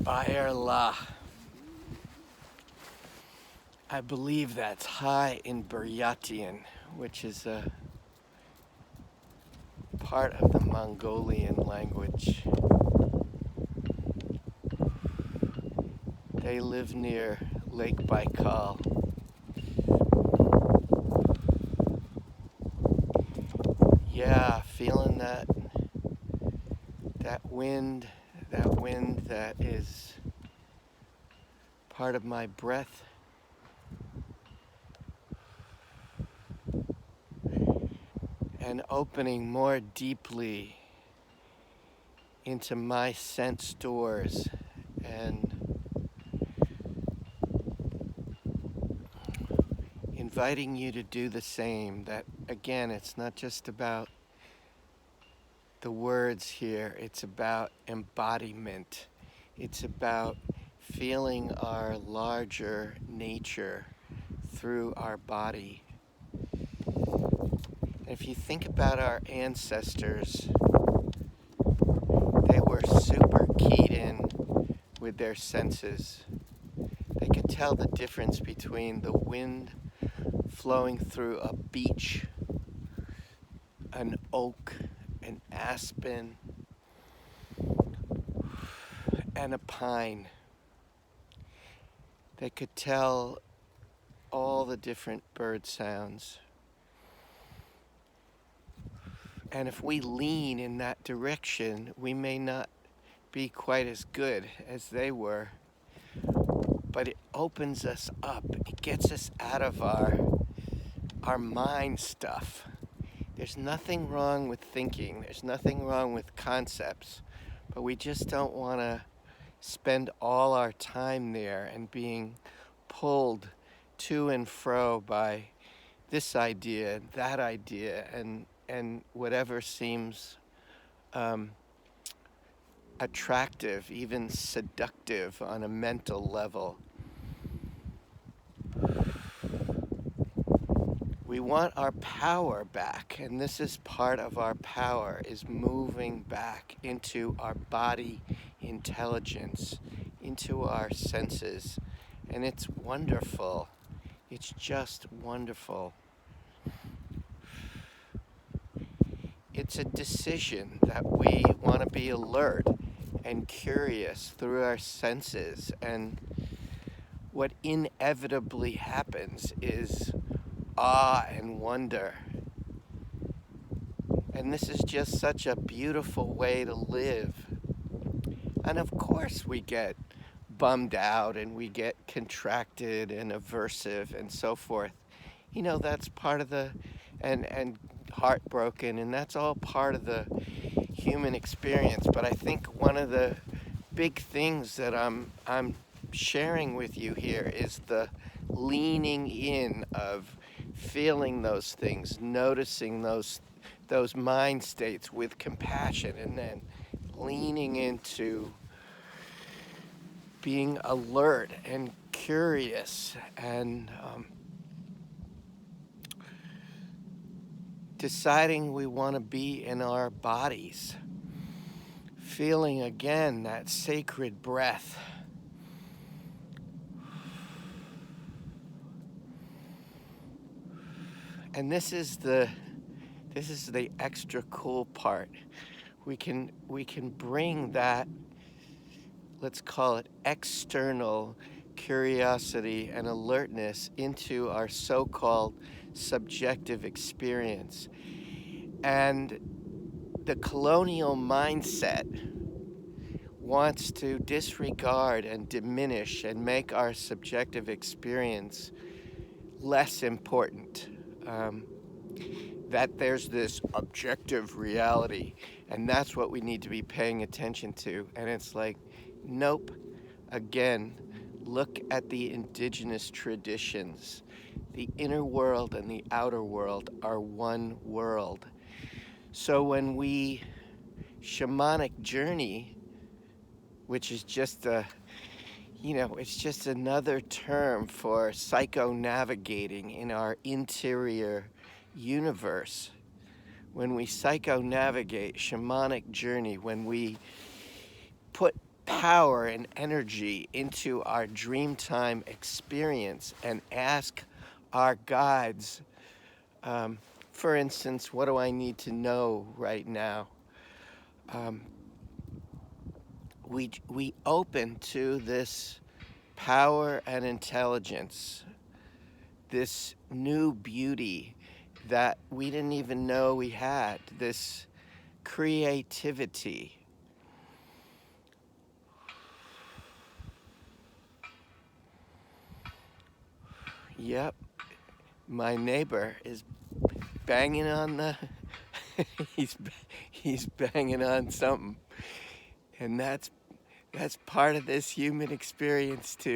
Baerla. I believe that's high in Buryatian, which is a part of the Mongolian language. They live near Lake Baikal. Yeah, feeling that wind that is part of my breath. And opening more deeply into my sense doors and inviting you to do the same. That again, it's not just about the words here, it's about embodiment. It's about feeling our larger nature through our body. And if you think about our ancestors, they were super keyed in with their senses. They could tell the difference between the wind flowing through a beech, an oak, an aspen, and a pine. They could tell all the different bird sounds. And if we lean in that direction, we may not be quite as good as they were, but it opens us up. It gets us out of our mind stuff. There's nothing wrong with thinking. There's nothing wrong with concepts, but we just don't want to spend all our time there and being pulled to and fro by this idea, that idea, and whatever seems attractive, even seductive on a mental level. We want our power back, and this is part of our power, is moving back into our body intelligence, into our senses, and it's wonderful. It's just wonderful. It's a decision that we want to be alert and curious through our senses, and what inevitably happens is awe and wonder. And this is just such a beautiful way to live. And of course we get bummed out and we get contracted and aversive and so forth. You know, that's part of and heartbroken, and that's all part of the human experience. But I think one of the big things that I'm sharing with you here is the leaning in of feeling those things, noticing those mind states with compassion, and then leaning into being alert and curious and deciding we want to be in our bodies, feeling again that sacred breath. And this is the extra cool part. We can bring that, let's call it external curiosity and alertness into our so-called subjective experience. And the colonial mindset wants to disregard and diminish and make our subjective experience less important. That there's this objective reality, and that's what we need to be paying attention to. And it's like, nope. Again, look at the indigenous traditions. The inner world and the outer world are one world. So when we shamanic journey, which is just it's just another term for psycho-navigating in our interior universe. When we psycho-navigate, shamanic journey, when we put power and energy into our dreamtime experience and ask our guides, for instance, what do I need to know right now? We open to this power and intelligence, this new beauty that we didn't even know we had, this creativity. Yep, my neighbor is banging on the he's he's banging on something, and that's part of this human experience too.